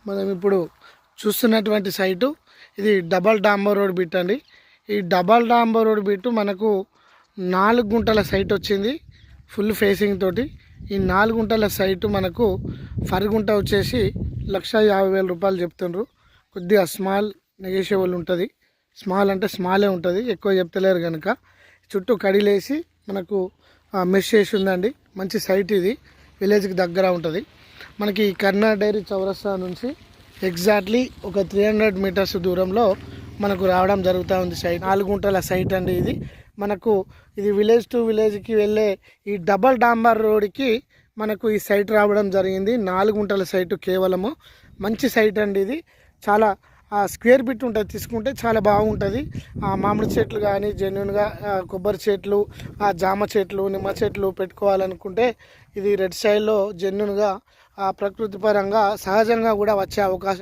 మనం ఇప్పుడు చూస్తున్నటువంటి సైటు ఇది డబల్ డాంబర్ రోడ్ బిట్ అండి. ఈ డబల్ డాంబర్ రోడ్ బిట్ మనకు 4 గుంటల సైట్ వచ్చింది ఫుల్ ఫేసింగ్ తోటి. ఈ 4 గుంటల సైటు మనకు ఫర్ గుంట వచ్చేసి 1,50,000 రూపాయలు చెప్తుండ్రు. కొద్దిగా స్మాల్ నెగోషియబుల్ ఉంటుంది. స్మాల్ అంటే స్మాలే ఉంటుంది, ఎక్కువ చెప్తలేరు కనుక. చుట్టూ కడిలేసి మనకు మెష్ చేసి ఉందండి. మంచి సైట్ ఇది, విలేజ్కి దగ్గర ఉంటుంది. మనకి కర్నా డైరీ చౌరస్తా నుంచి ఎగ్జాక్ట్లీ ఒక 300 మీటర్స్ దూరంలో మనకు రావడం జరుగుతూ ఉంది. సైట్ 4 గుంటల సైట్ అండి ఇది. మనకు ఇది విలేజ్ టు విలేజ్కి వెళ్ళే ఈ డబల్ డాంబర్ రోడ్కి మనకు ఈ సైట్ రావడం జరిగింది. 4 గుంటల సైటు కేవలము. మంచి సైట్ అండి ఇది. చాలా స్క్వేర్ బిట్ ఉంటుంది, తీసుకుంటే చాలా బాగుంటుంది. మామిడి చెట్లు కానీ జెన్యున్గా కొబ్బరి చెట్లు, జామ చెట్లు, నిమ్మ చెట్లు పెట్టుకోవాలనుకుంటే ఇది రెడ్ సైడ్లో జెన్యున్గా ప్రకృతి పరంగా సహజంగా కూడా వచ్చే అవకాశం